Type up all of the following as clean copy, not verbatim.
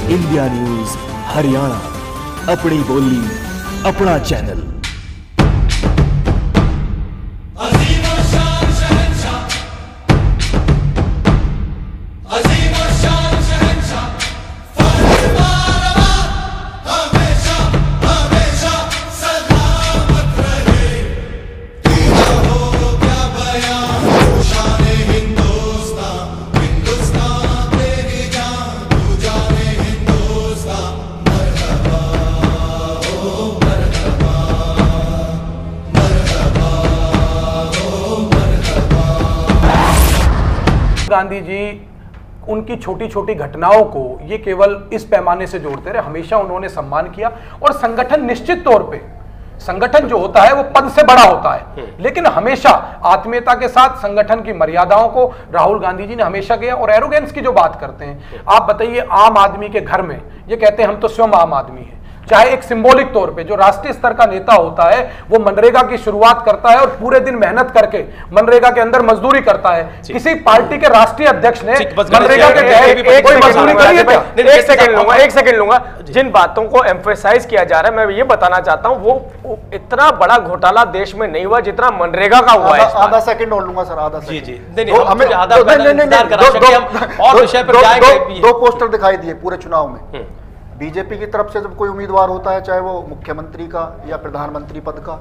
India news Haryana, अपनी बोली अपना चैनल। गांधी जी उनकी छोटी छोटी घटनाओं को ये केवल इस पैमाने से जोड़ते रहे, हमेशा उन्होंने सम्मान किया। और संगठन निश्चित तौर पे, संगठन जो होता है वो पद से बड़ा होता है, लेकिन हमेशा आत्मीयता के साथ संगठन की मर्यादाओं को राहुल गांधी जी ने हमेशा किया। और एरोगेंस की जो बात करते हैं, आप बताइए, आम आदमी के घर में ये कहते हैं हम तो स्वयं आम आदमी हैं। चाहे एक सिंबॉलिक तौर पे जो राष्ट्रीय स्तर का नेता होता है वो मनरेगा की शुरुआत करता है और पूरे दिन मेहनत करके मनरेगा के अंदर मजदूरी करता है। किसी पार्टी के राष्ट्रीय अध्यक्ष ने मनरेगा के तहत कोई मजदूरी करी है क्या? एक सेकंड लूंगा। जिन बातों को एम्फेसाइज किया जा रहा है, मैं ये बताना चाहता हूं, वो इतना बड़ा घोटाला देश में नहीं हुआ जितना मनरेगा का हुआ है। आधा सेकंड और लूंगा सर, आधा सेकंड। जी हमें दो पोस्टर दिखाई दिए पूरे चुनाव में। बीजेपी की तरफ से जब कोई उम्मीदवार होता है, चाहे वो मुख्यमंत्री का या प्रधानमंत्री पद का,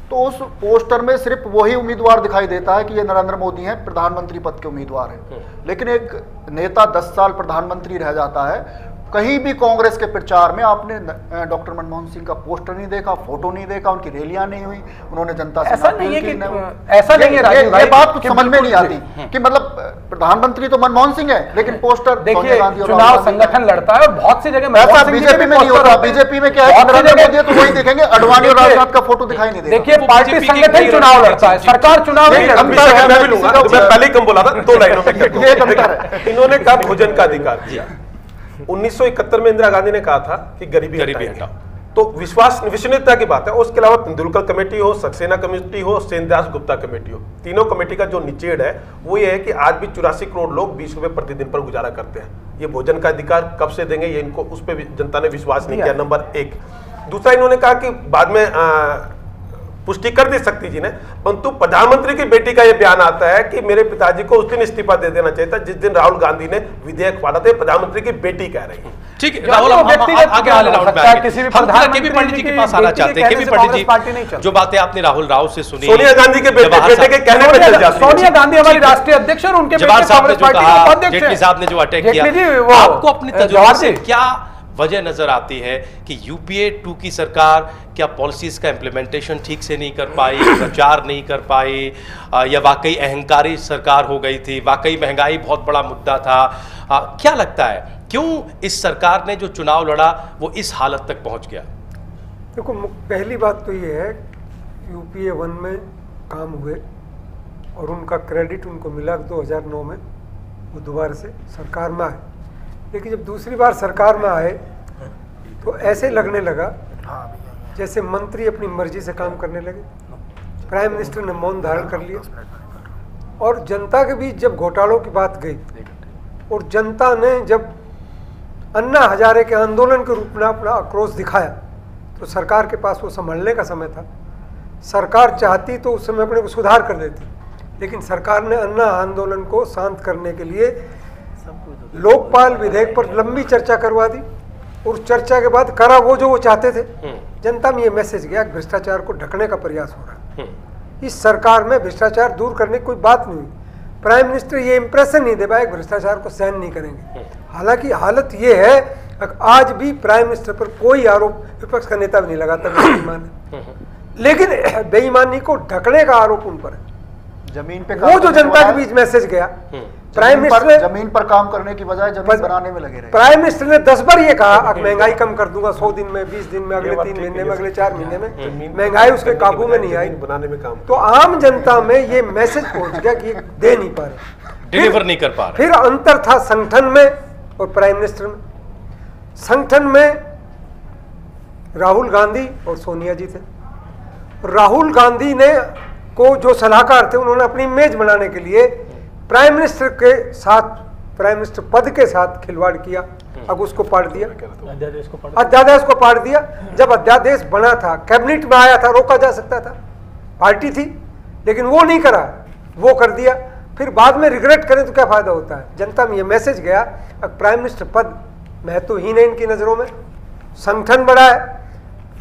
तो उस पोस्टर में सिर्फ वही उम्मीदवार दिखाई देता है कि ये नरेंद्र मोदी हैं, प्रधानमंत्री पद के उम्मीदवार हैं। लेकिन एक नेता 10 साल प्रधानमंत्री रह जाता है, कहीं भी कांग्रेस के प्रचार में आपने डॉक्टर मनमोहन सिंह का पोस्टर नहीं देखा, फोटो नहीं देखा, उनकी रैलियां नहीं हुई, उन्होंने जनता से ऐसा नहीं है कि ऐसा नहीं है राजीव भाई, ये बात कुछ समझ में नहीं आती कि मतलब प्रधानमंत्री तो मनमोहन सिंह है, लेकिन पोस्टर देखिए, चुनाव संगठन लड़ता है और बहुत सी जगह ऐसा बीजेपी में नहीं होता। बीजेपी में क्या है, नरेंद्र मोदी तो वही देखेंगे, अडवाणी और राजनाथ का फोटो दिखाई नहीं देगा। देखिए, पार्टी संगठन चुनाव लड़ता है, सरकार चुनाव नहीं लड़ती। मैं पहले ही कम बोला था, 2 लाइनों में इन्होंने कहा भोजन का अधिकार दिया। 1971 में इंदिरा गांधी ने कहा था कि गरीबी हटाओ, तो विश्वसनीयता की बात है। उसके अलावा तेंदुलकर कमेटी हो, सक्सेना कमेटी हो, सेनदास गुप्ता कमेटी हो, तीनों कमेटी का जो निचेड़ है वो ये है कि आज भी 84 करोड़ लोग 20 रुपए प्रतिदिन पर गुजारा करते हैं। ये भोजन का अधिकार कब से देंगे, ये इनको उस पर जनता ने विश्वास नहीं किया, नंबर 1। दूसरा, इन्होंने कहा कि बाद में पुष्टि कर दी शक्ति जी ने, परंतु प्रधानमंत्री की बेटी का यह बयान आता है कि मेरे पिताजी को उस दिन इस्तीफा दे देना चाहिए था जिस दिन राहुल गांधी ने विधेयक फाड़ा था। प्रधानमंत्री की बेटी कह रही है। ठीक है राहुल, हम आगे वाले राउंड में आएंगे। हम केपी पंडित जी के पास आना चाहते हैं। केपी पंडित जी, जो बातें आपने राहुल राव से सुनी, सोनिया गांधी के बेटे के कहने पे चल जाती है। सोनिया गांधी हमारी राष्ट्रीय अध्यक्ष और उनके जवाहर साहब ने जो कहा, जेटली साहब ने जो अटैक किया, आपको अपने तजुर्बे से क्या वजह नजर आती है कि यूपीए 2 की सरकार क्या पॉलिसीज का इम्प्लीमेंटेशन ठीक से नहीं कर पाई, प्रचार नहीं कर पाई, या वाकई अहंकारी सरकार हो गई थी, वाकई महंगाई बहुत बड़ा मुद्दा था? क्या लगता है क्यों इस सरकार ने जो चुनाव लड़ा वो इस हालत तक पहुंच गया? देखो, पहली बात तो ये है, यूपीए 1 में काम हुए और उनका क्रेडिट उनको मिला 2009 में, वो दोबारा से सरकार में आए। लेकिन जब दूसरी बार सरकार में आए तो ऐसे लगने लगा जैसे मंत्री अपनी मर्जी से काम करने लगे। प्राइम मिनिस्टर ने मौन धारण कर लिया और जनता के बीच जब घोटालों की बात गई और जनता ने जब अन्ना हजारे के आंदोलन के रूप में अपना आक्रोश दिखाया, तो सरकार के पास वो संभलने का समय था। सरकार चाहती तो उस समय अपने को सुधार कर लेती, लेकिन सरकार ने अन्ना आंदोलन को शांत करने के लिए लोकपाल विधेयक पर लंबी चर्चा करवा दी और चर्चा के बाद करा वो जो वो चाहते थे। जनता में ये मैसेज गया कि भ्रष्टाचार को ढकने का प्रयास हो रहा है। इस सरकार में भ्रष्टाचार दूर करने की कोई बात नहीं हुई। प्राइम मिनिस्टर ये इंप्रेशन नहीं दे पाए कि भ्रष्टाचार को सहन नहीं करेंगे। हालांकि हालत ये है, आज भी प्राइम मिनिस्टर पर कोई आरोप विपक्ष का नेता भी नहीं लगाता बेईमान है, लेकिन बेईमानी को ढकने का आरोप उन पर है। जमीन पे वो जो जनता के बीच मैसेज गया, प्राइम मिनिस्टर ने जमीन पर काम करने की बजाय जमीन बनाने में लगे रहे। प्राइम मिनिस्टर ने 10 बार ये कहा महंगाई कम कर दूंगा 100 दिन में, 20 दिन में, अगले 3 महीने में, अगले 4 महीने में। महंगाई उसके काबू में नहीं आई, बनाने में काम। तो आम जनता में ये मैसेज पहुंच गया कि दे नहीं पा रहे, डिलीवर नहीं कर पा रहे। फिर अंतर था संगठन में और प्राइम मिनिस्टर में। संगठन में राहुल गांधी और सोनिया जी थे। राहुल गांधी ने को जो सलाहकार थे, उन्होंने अपनी इमेज बनाने के लिए प्राइम मिनिस्टर के साथ प्राइम मिनिस्टर पद के साथ खिलवाड़ किया, अब उसको पाड़ दिया, अध्यादेश को पाड़ दिया। जब अध्यादेश बना था, कैबिनेट में आया था, रोका जा सकता था, पार्टी थी, लेकिन वो नहीं करा, वो कर दिया। फिर बाद में रिग्रेट करें तो क्या फायदा होता है। जनता में ये मैसेज गया, अब प्राइम मिनिस्टर पद महत्वहीन है इनकी नजरों में, संगठन बड़ा है।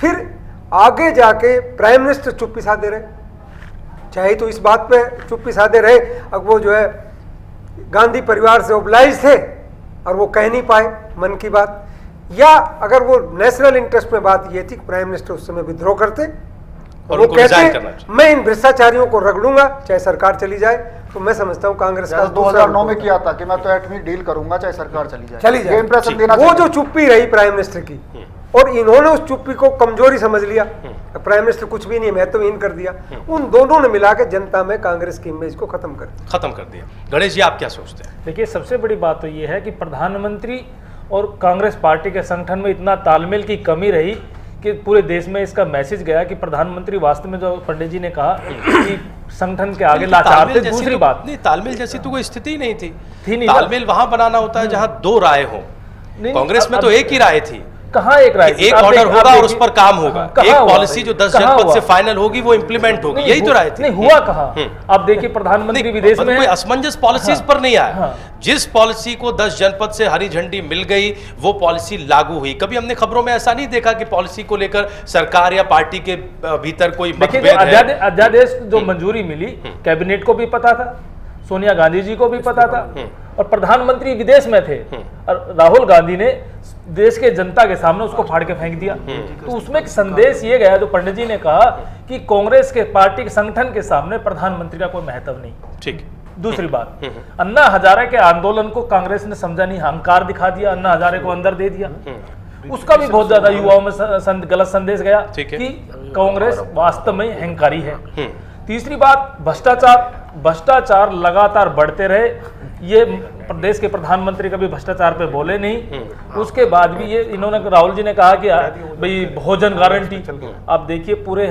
फिर आगे जाके प्राइम मिनिस्टर चुप्पी साधे रहे, चाहे तो इस बात पे चुप्पी साधे रहे, अब वो जो है गांधी परिवार से ओबलाइज थे और वो कह नहीं पाए मन की बात, या अगर वो नेशनल इंटरेस्ट में बात ये थी कि प्राइम मिनिस्टर उस समय विद्रोह करते और वो कहते मैं इन भ्रष्टाचारियों को रगड़ूंगा चाहे सरकार चली जाए, तो मैं समझता हूँ कांग्रेस का 2009 में किया था कि मैं तो एटमी डील करूंगा चाहे सरकार चली जाए। इंप्रेशन देना वो जो चुप्पी रही प्राइम मिनिस्टर की, और इन्होंने उस चुप्पी को कमजोरी समझ लिया, प्राइम मिनिस्टर कुछ भी नहीं महत्वहीन कर दिया। उन दोनों ने मिला के जनता में कांग्रेस की इमेज को खत्म कर दिया। गणेश जी, आप क्या सोचते हैं? देखिए, सबसे बड़ी बात तो ये है कि प्रधानमंत्री और कांग्रेस पार्टी के संगठन में इतना तालमेल की कमी रही कि पूरे देश में इसका मैसेज गया कि प्रधानमंत्री वास्तव में, जो पंडित जी ने कहा कि संगठन के आगे लाचार थे। दूसरी बात, नहीं, तालमेल जैसी तो कोई स्थिति ही नहीं थी। तालमेल वहां बनाना होता है जहां दो राय हो। कांग्रेस में तो एक ही राय थी, कहाँ एक राय, एक ऑर्डर होगा और उस पर काम होगा, एक पॉलिसी जो 10 जनपद से फाइनल होगी वो इंप्लीमेंट होगी, यही तो राय थी। नहीं हुआ कहाँ? आप देखिए, प्रधानमंत्री विदेश में कोई असमंजस पॉलिसीज पर नहीं आया। जिस पॉलिसी को 10 जनपद से हरी झंडी मिल गई वो पॉलिसी लागू हुई। कभी हमने खबरों में ऐसा नहीं देखा कि पॉलिसी को लेकर सरकार या पार्टी के भीतर कोई मतभेद है। अध्यादेश जो मंजूरी मिली, कैबिनेट को भी पता था, सोनिया गांधी जी को भी पता था, और प्रधानमंत्री विदेश में थे, और राहुल गांधी ने देश के जनता के सामने उसको फाड़ के फेंक दिया। तो उसमें एक संदेश ये गया, जो पंडित जी ने कहा कि कांग्रेस के पार्टी के संगठन के सामने प्रधानमंत्री का कोई महत्व नहीं। ठीक। दूसरी बात, अन्ना हजारे के आंदोलन को कांग्रेस ने समझा नहीं, अहंकार दिखा दिया, अन्ना हजारे को अंदर दे दिया। उसका भी बहुत ज्यादा युवाओं में गलत संदेश गया कि कांग्रेस वास्तव में अहंकारी है। तीसरी बात, भ्रष्टाचार लगातार बढ़ते रहे। ये प्रदेश के प्रधानमंत्री कभी भ्रष्टाचार पे बोले नहीं, उसके बाद भी ये इन्होंने, राहुल जी ने कहा कि भाई भोजन गारंटी। आप देखिए, पूरे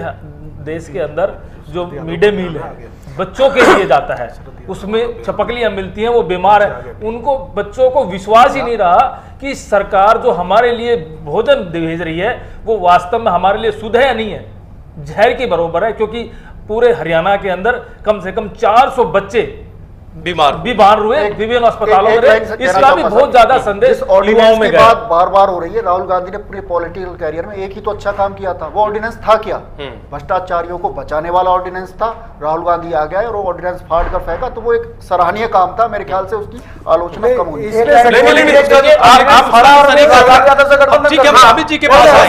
देश के अंदर जो मिड डे मील है बच्चों के लिए जाता है, उसमें छपकलियां मिलती हैं, वो बीमार है, उनको बच्चों को विश्वास ही नहीं रहा कि सरकार जो हमारे लिए भोजन भेज रही है वो वास्तव में हमारे लिए शुद्ध है या नहीं है, जहर के बराबर है। क्योंकि पूरे हरियाणा के अंदर कम से कम 400 बच्चे बीमार हुए विभिन्न अस्पतालों में। इसका भी बहुत ज्यादा संदेश युवाओं में गया। बार बार हो रही है। राहुल गांधी ने पूरे पॉलिटिकल कैरियर में एक ही तो अच्छा काम किया था, वो ऑर्डिनेंस था क्या? भ्रष्टाचारियों को बचाने वाला ऑर्डिनेंस था। राहुल गांधी आ गया और वो ऑर्डिनेंस फाड़ कर फेंका, तो वो एक सराहनीय काम था। मेरे ख्याल से उसकी आलोचना कम हुई।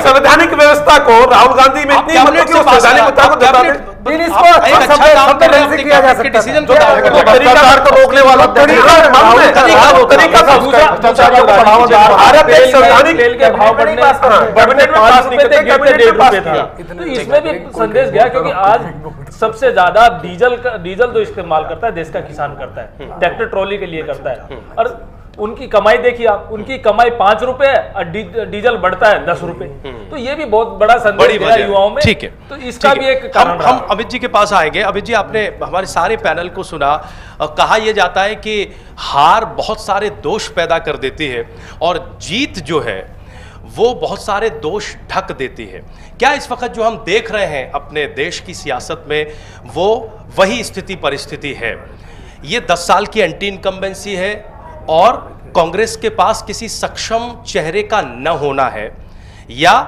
संवैधानिक व्यवस्था को राहुल गांधी में इतनी को रोकने वाला तो इसमें भी संदेश गया, क्योंकि आज सबसे ज्यादा डीजल जो इस्तेमाल करता है देश का किसान करता है, ट्रैक्टर ट्रॉली के लिए करता है, और उनकी कमाई देखिए आप, उनकी कमाई 5 रुपए है और डीजल बढ़ता है 10 रुपए। तो ये भी बहुत बड़ा संदेश है युवाओं में। ठीक है, तो इसका भी एक कारण हम अमित जी के पास आएंगे। अमित जी, आपने हमारे सारे पैनल को सुना, कहा यह जाता है कि हार बहुत सारे दोष पैदा कर देती है और जीत जो है वो बहुत सारे दोष ढक देती है। क्या इस वक्त जो हम देख रहे हैं अपने देश की सियासत में वो वही स्थिति परिस्थिति है? ये 10 साल की एंटी इनकम्बेंसी है और कांग्रेस के पास किसी सक्षम चेहरे का न होना है, या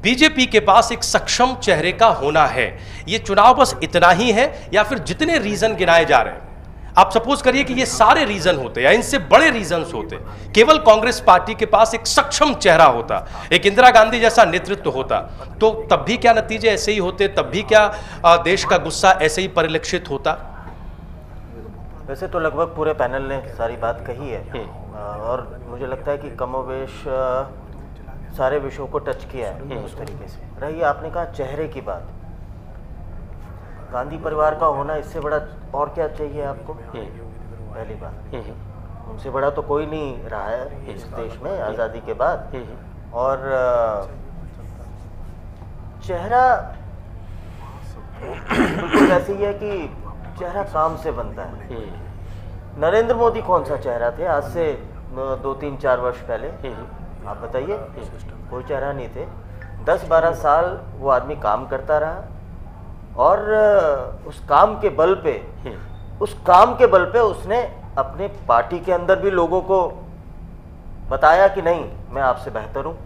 बीजेपी के पास एक सक्षम चेहरे का होना है? ये चुनाव बस इतना ही है, या फिर जितने रीजन गिनाए जा रहे हैं, आप सपोज करिए कि ये सारे रीजन होते या इनसे बड़े रीजन्स होते, केवल कांग्रेस पार्टी के पास एक सक्षम चेहरा होता, एक इंदिरा गांधी जैसा नेतृत्व होता, तो तब भी क्या नतीजे ऐसे ही होते? तब भी क्या देश का गुस्सा ऐसे ही परिलक्षित होता? वैसे तो लगभग पूरे पैनल ने सारी बात कही है और मुझे लगता है कि कमोवेश सारे विषयों को टच किया है उस तरीके से। रही आपने कहा चेहरे की बात, गांधी परिवार का होना इससे बड़ा और क्या चाहिए आपको? पहली बात, उनसे बड़ा तो कोई नहीं रहा है इस देश में आज़ादी के बाद। और चेहरा बिल्कुल ऐसे ही है कि चेहरा काम से बनता है, नरेंद्र मोदी कौन सा चेहरा थे आज से 2-3-4 वर्ष पहले? आप बताइए, कोई चेहरा नहीं थे। 10-12 साल वो आदमी काम करता रहा और उस काम के बल पे उसने अपने पार्टी के अंदर भी लोगों को बताया कि नहीं, मैं आपसे बेहतर हूँ,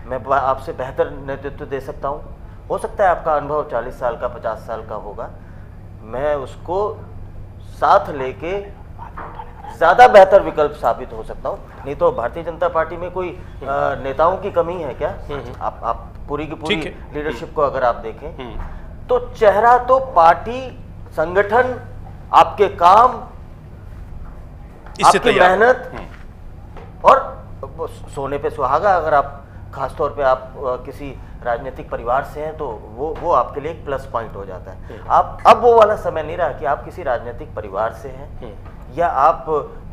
मैं आपसे बेहतर नेतृत्व दे सकता हूँ। हो सकता है आपका अनुभव 40 साल का 50 साल का होगा, मैं उसको साथ लेके ज़्यादा बेहतर विकल्प साबित हो सकता हूँ। नहीं तो भारतीय जनता पार्टी में कोई नेताओं की कमी है क्या? आप पूरी की पूरी लीडरशिप को अगर आप देखें तो चेहरा तो पार्टी, संगठन, आपके काम, आपकी मेहनत और सोने पे सुहागा। अगर आप खासतौर पे आप किसी राजनीतिक परिवार से हैं तो वो आपके लिए एक प्लस पॉइंट हो जाता है। आप अब वो वाला समय नहीं रहा कि आप किसी राजनीतिक परिवार से हैं या आप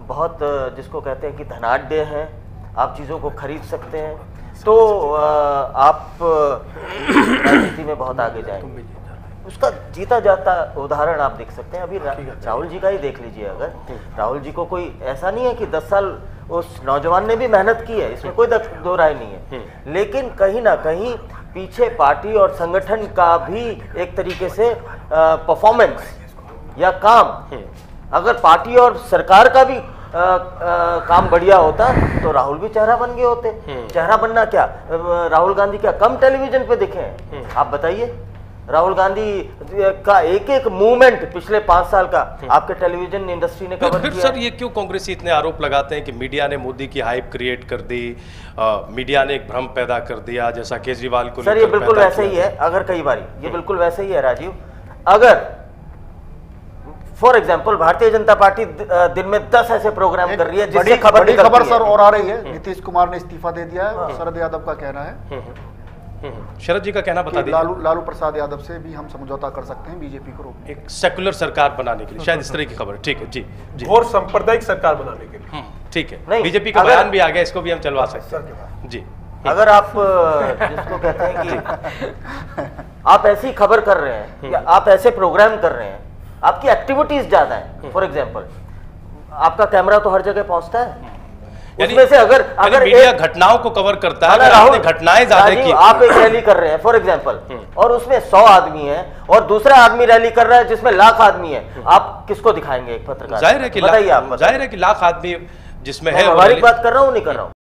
बहुत जिसको कहते हैं कि धनाढ्य हैं, आप चीज़ों को खरीद सकते हैं तो आप राजनीति में बहुत आगे जाएंगे। उसका जीता जाता उदाहरण आप देख सकते हैं। अभी राहुल जी का ही देख लीजिए। अगर राहुल जी को कोई ऐसा नहीं है कि 10 साल उस नौजवान ने भी मेहनत की है, इसमें कोई दो राय नहीं है, लेकिन कहीं ना कहीं पीछे पार्टी और संगठन का भी एक तरीके से परफॉर्मेंस या काम, अगर पार्टी और सरकार का भी काम बढ़िया होता तो राहुल भी चेहरा बन गए होते। चेहरा बनना क्या, राहुल गांधी क्या कम टेलीविजन पे दिखे हैं? आप बताइए, राहुल गांधी का एक एक मूवमेंट पिछले 5 साल का आपके टेलीविजन इंडस्ट्री ने कवर किया। फिर सर ये क्यों कांग्रेसी इतने आरोप लगाते हैं कि मीडिया ने मोदी की हाइप क्रिएट कर दी, मीडिया ने एक भ्रम पैदा कर दिया, जैसा केजरीवाल को? सर ये बिल्कुल वैसे ही है। अगर कई बार ये बिल्कुल वैसे ही है राजीव। अगर for example Bharatiya Janata party दिन में 10 ऐसे प्रोग्राम कर रही है जिससे खबर सर और आ रही है, नीतीश कुमार ने इस्तीफा दे दिया है। शरद यादव का कहना है, शरद जी का कहना बता दीजिए। लालू प्रसाद यादव से भी हम समझौता कर सकते हैं बीजेपी को रोकने, एक सेकुलर सरकार बनाने के लिए, शायद इस तरह की खबर। ठीक है जी और सांप्रदायिक सरकार बनाने के लिए। ठीक है, बीजेपी का बयान भी आ गया, इसको भी हम चलवा सकते हैं जी। अगर आप जिसको कहते हैं कि आप ऐसी खबर कर रहे हैं या आप ऐसे प्रोग्राम कर रहे हैं, आपकी एक्टिविटीज ज्यादा है, फॉर एग्जाम्पल आपका कैमरा तो हर जगह पहुंचता है, उसमें से अगर मीडिया घटनाओं को कवर करता है, राहुल घटनाएं ज्यादा की, आप एक रैली कर रहे हैं फॉर एग्जांपल और उसमें 100 आदमी है और दूसरा आदमी रैली कर रहा है जिसमें लाख आदमी है, आप किसको दिखाएंगे एक पत्रकार? जाहिर है कि लाख आदमी जिसमें है। व्यावहारिक बात कर रहा हूँ, नहीं कर रहा हूँ।